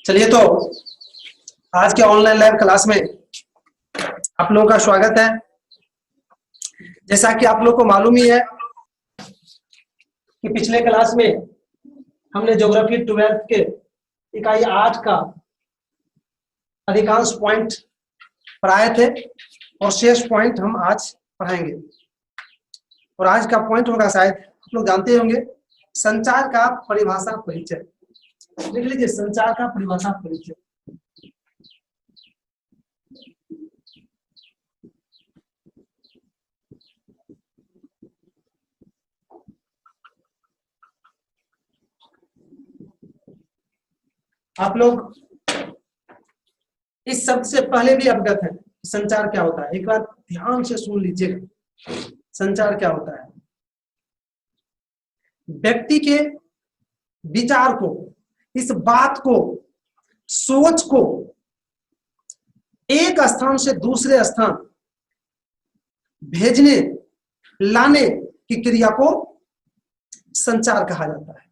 चलिए तो आज के ऑनलाइन लाइव क्लास में आप लोगों का स्वागत है। जैसा कि आप लोग को मालूम ही है कि पिछले क्लास में हमने ज्योग्राफी 12th के इकाई 8 का अधिकांश पॉइंट पढ़ाए थे और शेष पॉइंट हम आज पढ़ाएंगे। और आज का पॉइंट होगा, शायद आप लोग जानते होंगे, संचार का परिभाषा परिचय। लिख लीजिए, संचार का परिभाषा परिचय। आप लोग इस शब्द से पहले भी अवगत हैं संचार क्या होता है। एक बार ध्यान से सुन लीजिएगा, संचार क्या होता है। व्यक्ति के विचार को, इस बात को, सोच को एक स्थान से दूसरे स्थान भेजने लाने की क्रिया को संचार कहा जाता है।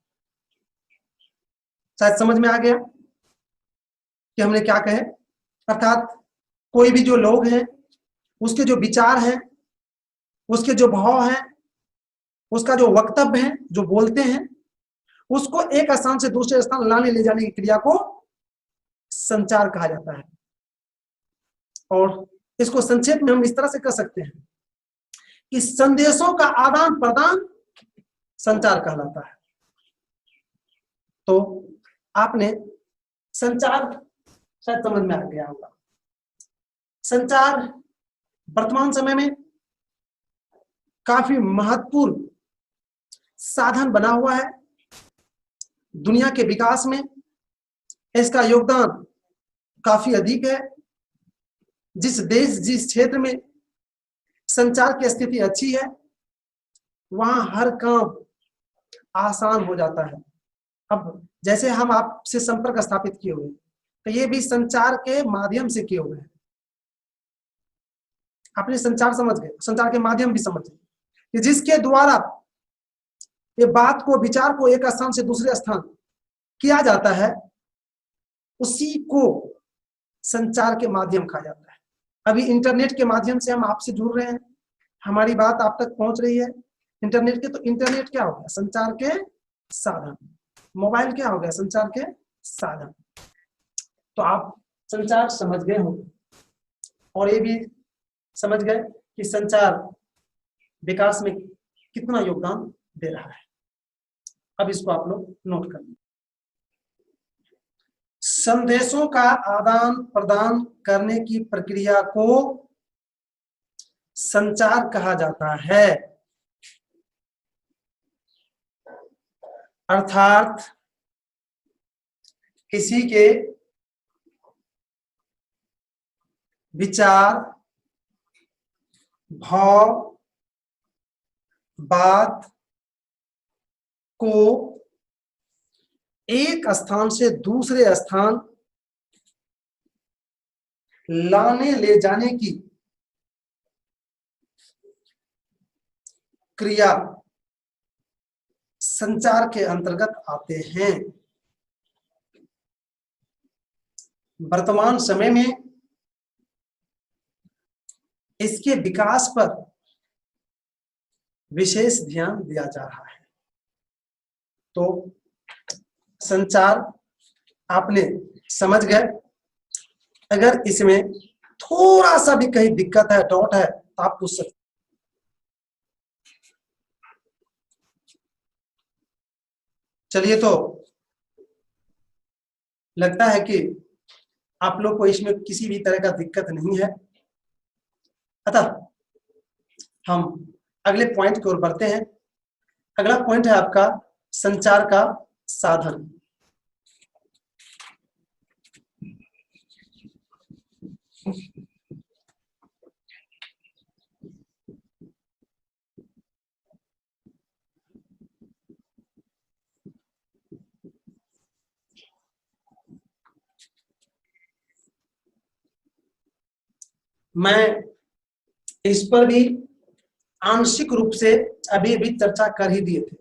शायद समझ में आ गया कि हमने क्या कहे। अर्थात कोई भी जो लोग हैं, उसके जो विचार हैं, उसके जो भाव हैं, उसका जो वक्तव्य है, जो बोलते हैं, उसको एक स्थान से दूसरे स्थान लाने ले जाने की क्रिया को संचार कहा जाता है। और इसको संक्षेप में हम इस तरह से कर सकते हैं कि संदेशों का आदान प्रदान संचार कहलाता है। तो आपने संचार शायद समझ में आ गया होगा। संचार वर्तमान समय में काफी महत्वपूर्ण साधन बना हुआ है। दुनिया के विकास में इसका योगदान काफी अधिक है। जिस देश, जिस क्षेत्र में संचार की स्थिति अच्छी है, वहां हर काम आसान हो जाता है। अब जैसे हम आपसे संपर्क स्थापित किए हुए, तो ये भी संचार के माध्यम से किए हुए हैं। आपने संचार समझ गए, संचार के माध्यम भी समझ गए कि जिसके द्वारा ये बात को, विचार को एक स्थान से दूसरे स्थान किया जाता है, उसी को संचार के माध्यम कहा जाता है। अभी इंटरनेट के माध्यम से हम आपसे जुड़ रहे हैं, हमारी बात आप तक पहुंच रही है इंटरनेट के। तो इंटरनेट क्या हो गया? संचार के साधन। मोबाइल क्या हो गया? संचार के साधन। तो आप संचार समझ गए होंगे और ये भी समझ गए कि संचार विकास में कितना योगदान दे रहा है। अब इसको आप लोग नोट कर लीजिए। संदेशों का आदान प्रदान करने की प्रक्रिया को संचार कहा जाता है। अर्थात किसी के विचार, भाव, बात को एक स्थान से दूसरे स्थान लाने ले जाने की क्रिया संचार के अंतर्गत आते हैं। वर्तमान समय में इसके विकास पर विशेष ध्यान दिया जा रहा है। तो संचार आपने समझ गए। अगर इसमें थोड़ा सा भी कहीं दिक्कत है, डाउट है, तो आप पूछ सकते। चलिए, तो लगता है कि आप लोग को इसमें किसी भी तरह का दिक्कत नहीं है। अतः हम अगले पॉइंट की ओर बढ़ते हैं। अगला पॉइंट है आपका संचार का साधन। मैं इस पर भी आंशिक रूप से अभी चर्चा कर ही दिए थे।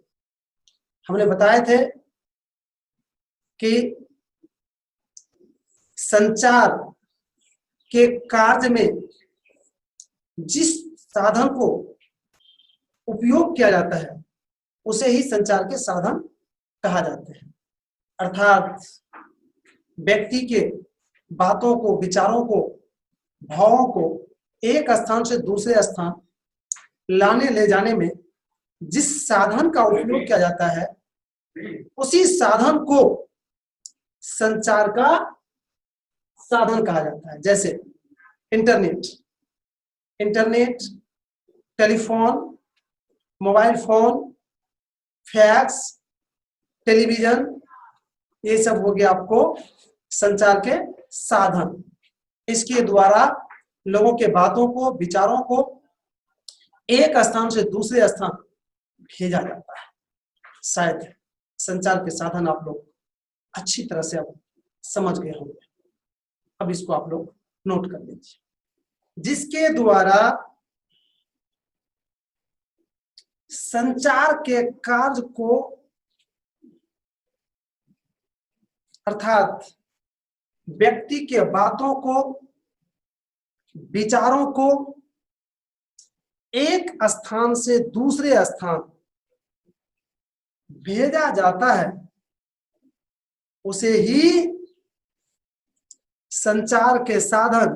हमने बताए थे कि संचार के कार्य में जिस साधन को उपयोग किया जाता है उसे ही संचार के साधन कहा जाते हैं। अर्थात व्यक्ति के बातों को, विचारों को, भावों को एक स्थान से दूसरे स्थान लाने ले जाने में जिस साधन का उपयोग किया जाता है उसी साधन को संचार का साधन कहा जाता है। जैसे internet, telephone, mobile phone, fax, television, ये सब हो गया आपको संचार के साधन। इसके द्वारा लोगों के बातों को, विचारों को एक स्थान से दूसरे स्थान भेजा जाता है। शायद संचार के साधन आप लोग अच्छी तरह से अब समझ गए होंगे। अब इसको आप लोग नोट कर लीजिए। जिसके द्वारा संचार के कार्य को, अर्थात व्यक्ति के बातों को, विचारों को एक स्थान से दूसरे स्थान भेजा जाता है, उसे ही संचार के साधन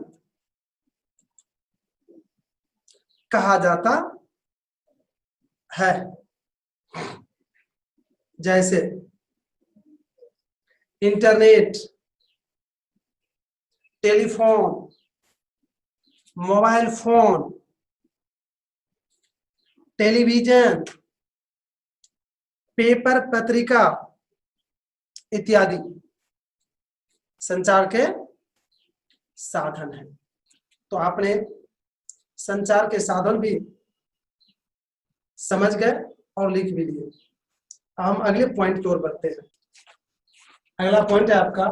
कहा जाता है। जैसे internet, telephone, mobile phone, television, paper, पत्रिका इत्यादि संचार के साधन है। तो आपने संचार के साधन भी समझ गए और लिख भी लिए। हम अगले पॉइंट की ओर बढ़ते हैं। अगला पॉइंट है आपका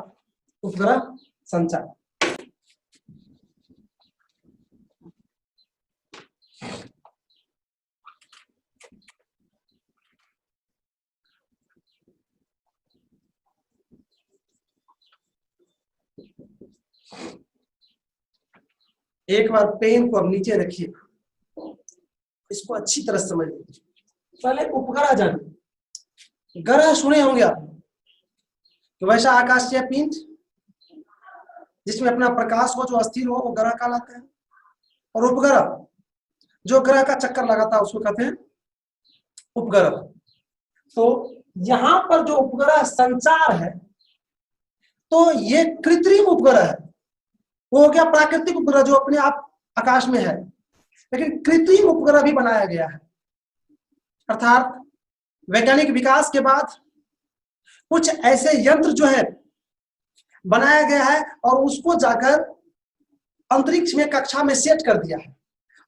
उपग्रह संचार। एक बार पेन को अब नीचे रखिए, इसको अच्छी तरह समझ लीजिए। पहले उपग्रह जानिए। ग्रह सुने होंगे आप, तो वैसा आकाशीय पिंड जिसमें अपना प्रकाश हो, जो अस्थिर हो, वो ग्रह कहलाता है। और उपग्रह जो ग्रह का चक्कर लगाता है उसको कहते हैं उपग्रह। तो यहां पर जो उपग्रह संचार है, तो ये कृत्रिम उपग्रह है। वो हो गया प्राकृतिक उपग्रह जो अपने आप आकाश में है, लेकिन कृत्रिम उपग्रह भी बनाया गया है। अर्थात वैज्ञानिक विकास के बाद कुछ ऐसे यंत्र जो है बनाया गया है और उसको जाकर अंतरिक्ष में, कक्षा में सेट कर दिया है,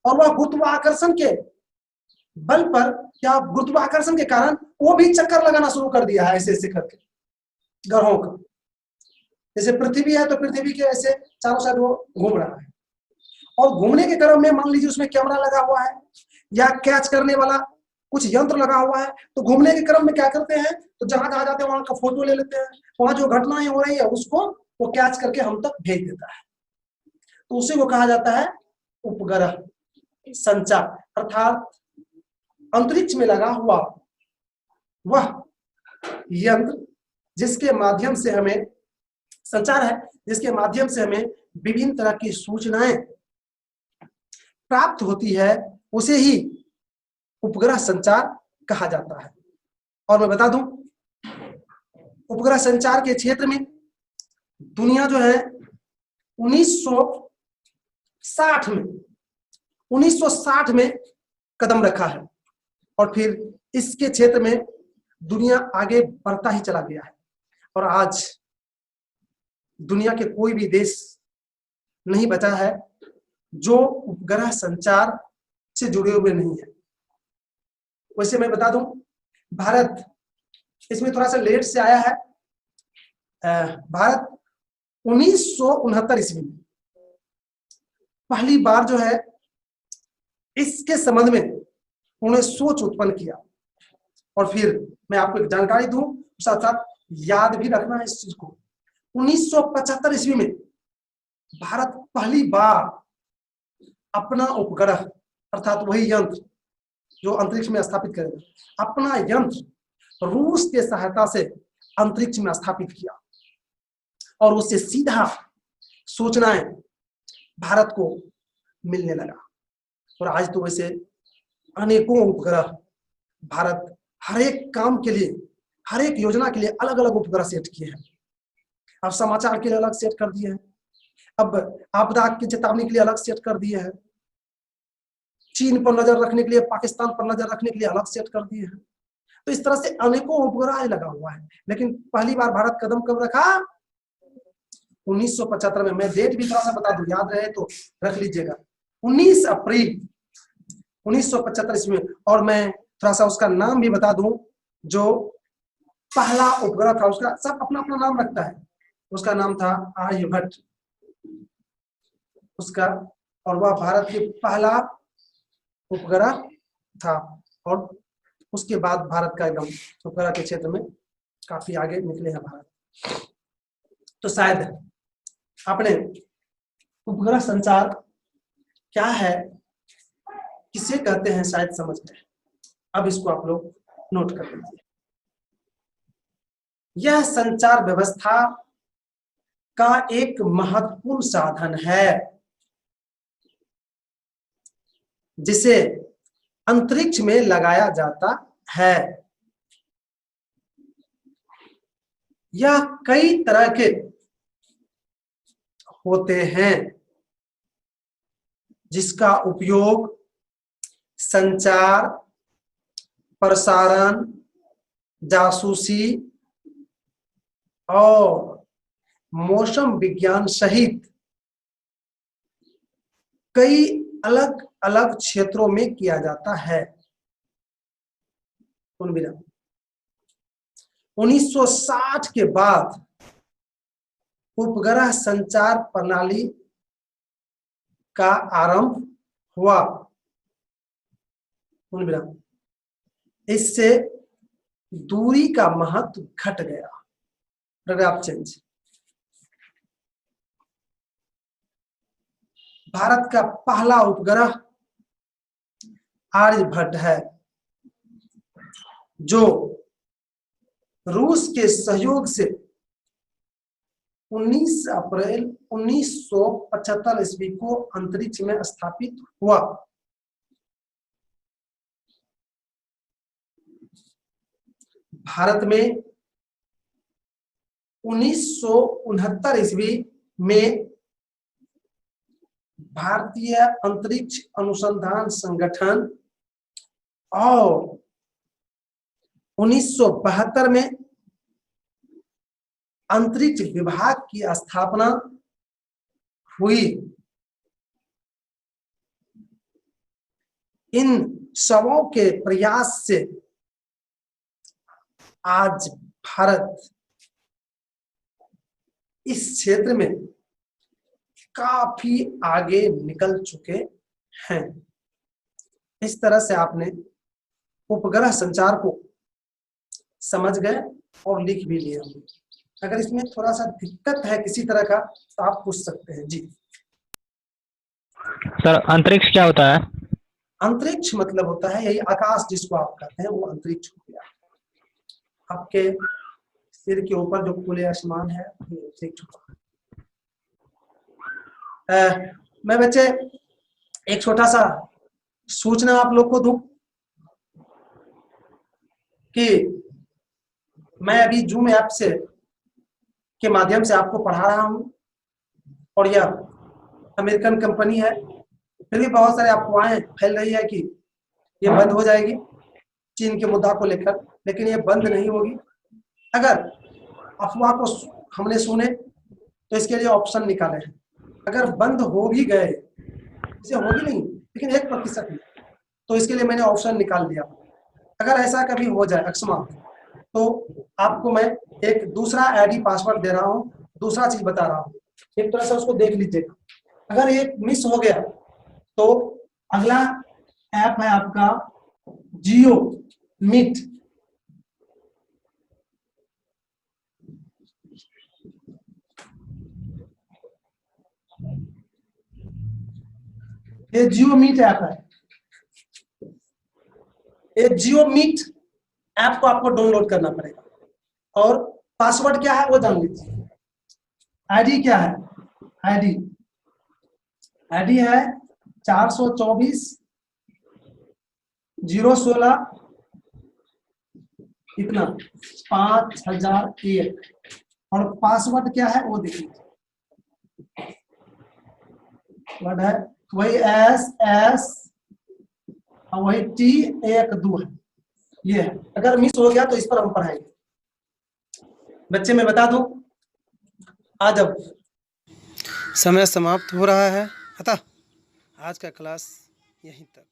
और वह गुरुत्वाकर्षण के बल पर या गुरुत्वाकर्षण के कारण वो भी चक्कर लगाना शुरू कर दिया है, ऐसे ऐसे करके ग्रहों का। जैसे पृथ्वी है तो पृथ्वी के ऐसे चारों साइड वो घूम रहा है, और घूमने के क्रम में मान लीजिए उसमें कैमरा लगा हुआ है या कैच करने वाला कुछ यंत्र लगा हुआ है, तो घूमने के क्रम में क्या करते हैं, तो जहां जहां जाते हैं वहां का फोटो ले लेते हैं, वहां जो घटनाएं हो रही है उसको वो कैच करके हम तक भेज देता है। तो उसे वो कहा जाता है उपग्रह संचार। अर्थात अंतरिक्ष में लगा हुआ वह यंत्र जिसके माध्यम से हमें संचार है, जिसके माध्यम से हमें विभिन्न तरह की सूचनाएं प्राप्त होती है, उसे ही उपग्रह संचार कहा जाता है। और मैं बता दूं, उपग्रह संचार के क्षेत्र में दुनिया जो है 1960 में कदम रखा है, और फिर इसके क्षेत्र में दुनिया आगे बढ़ता ही चला गया है। और आज दुनिया के कोई भी देश नहीं बचा है जो उपग्रह संचार से जुड़े हुए नहीं है। वैसे मैं बता दूं, भारत इसमें थोड़ा सा लेट से आया है। भारत 1969 ईस्वी में पहली बार जो है इसके संबंध में उन्होंने सोच उत्पन्न किया। और फिर मैं आपको एक जानकारी दूं, साथ साथ याद भी रखना है इस चीज को। 1975 ईस्वी में भारत पहली बार अपना उपग्रह अर्थात वही यंत्र जो अंतरिक्ष में स्थापित करेगा, अपना यंत्र रूस के सहायता से अंतरिक्ष में स्थापित किया और उससे सीधा सूचनाएं भारत को मिलने लगा। और आज तो वैसे अनेकों उपग्रह भारत हर एक काम के लिए, हर एक योजना के लिए अलग अलग उपग्रह सेट किए हैं। अब समाचार के लिए अलग सेट कर दिए हैं, अब आपदा की चेतावनी के लिए अलग सेट कर दिए हैं, चीन पर नजर रखने के लिए, पाकिस्तान पर नजर रखने के लिए अलग सेट कर दिए हैं। तो इस तरह से अनेकों उपग्रह लगा हुआ है। लेकिन पहली बार भारत कदम कब रखा? 1975 में। मैं डेट भी थोड़ा सा बता दूं, याद रहे तो रख लीजिएगा, 19 अप्रैल 1975 ईस्वी में। और मैं थोड़ा सा उसका नाम भी बता दूं, जो पहला उपग्रह था उसका सब अपना अपना नाम रखता है, उसका नाम था आर्यभट्ट उसका, और वह भारत के पहला उपग्रह था। और उसके बाद भारत का एकदम उपग्रह के क्षेत्र में काफी आगे निकले हैं भारत। तो शायद आपने उपग्रह संचार क्या है, किसे कहते हैं, शायद समझ गए। अब इसको आप लोग नोट कर लीजिए। यह संचार व्यवस्था का एक महत्वपूर्ण साधन है जिसे अंतरिक्ष में लगाया जाता है। यह कई तरह के होते हैं जिसका उपयोग संचार, प्रसारण, जासूसी और मौसम विज्ञान सहित कई अलग अलग क्षेत्रों में किया जाता है। 1960 के बाद उपग्रह संचार प्रणाली का आरंभ हुआ। इससे दूरी का महत्व घट गया। Paragraph change. भारत का पहला उपग्रह आर्यभट्ट है, जो रूस के सहयोग से 19 अप्रैल 1975 ईस्वी को अंतरिक्ष में स्थापित हुआ। भारत में 1969 ईस्वी में भारतीय अंतरिक्ष अनुसंधान संगठन और 1972 में अंतरिक्ष विभाग की स्थापना हुई। इन सबों के प्रयास से आज भारत इस क्षेत्र में काफी आगे निकल चुके हैं। इस तरह से आपने उपग्रह संचार को समझ गए और लिख भी लिया। अगर इसमें थोड़ा सा दिक्कत है किसी तरह का तो आप पूछ सकते हैं। जी सर, अंतरिक्ष क्या होता है? अंतरिक्ष मतलब होता है यही आकाश जिसको आप कहते हैं, वो अंतरिक्ष हो गया। आपके सिर के ऊपर जो खुले आसमान है मैं बच्चे एक छोटा सा सूचना आप लोग को दूं कि मैं अभी जूम ऐप से के माध्यम से आपको पढ़ा रहा हूं और यह अमेरिकन कंपनी है। फिर भी बहुत सारे अफवाहें फैल रही है कि ये बंद हो जाएगी चीन के मुद्दा को लेकर, लेकिन ये बंद नहीं होगी। अगर अफवाह को हमने सुने तो इसके लिए ऑप्शन निकाले हैं। अगर बंद हो भी गए, इसे होगी नहीं लेकिन 1% में, तो इसके लिए मैंने ऑप्शन निकाल दिया। अगर ऐसा कभी हो जाए अकस्मात, तो आपको मैं एक दूसरा आईडी पासवर्ड दे रहा हूँ, दूसरा चीज बता रहा हूँ, एक तरह से उसको देख लीजिएगा। अगर ये मिस हो गया तो अगला ऐप है आपका जियो मीट। ये जियो मीट ऐप है। ये जियो मीट ऐप को आपको डाउनलोड करना पड़ेगा और पासवर्ड क्या है वो जान लीजिए। आईडी क्या है? आईडी आईडी है 424 016 कितना 5001 और पासवर्ड क्या है वो देख लीजिए। वर्ड है वही SS और वही T12 है। ये है, अगर मिस हो गया तो इस पर हम पढ़ाएंगे। बच्चे मैं बता दूं, आज अब समय समाप्त हो रहा है, अतः आज का क्लास यहीं तक।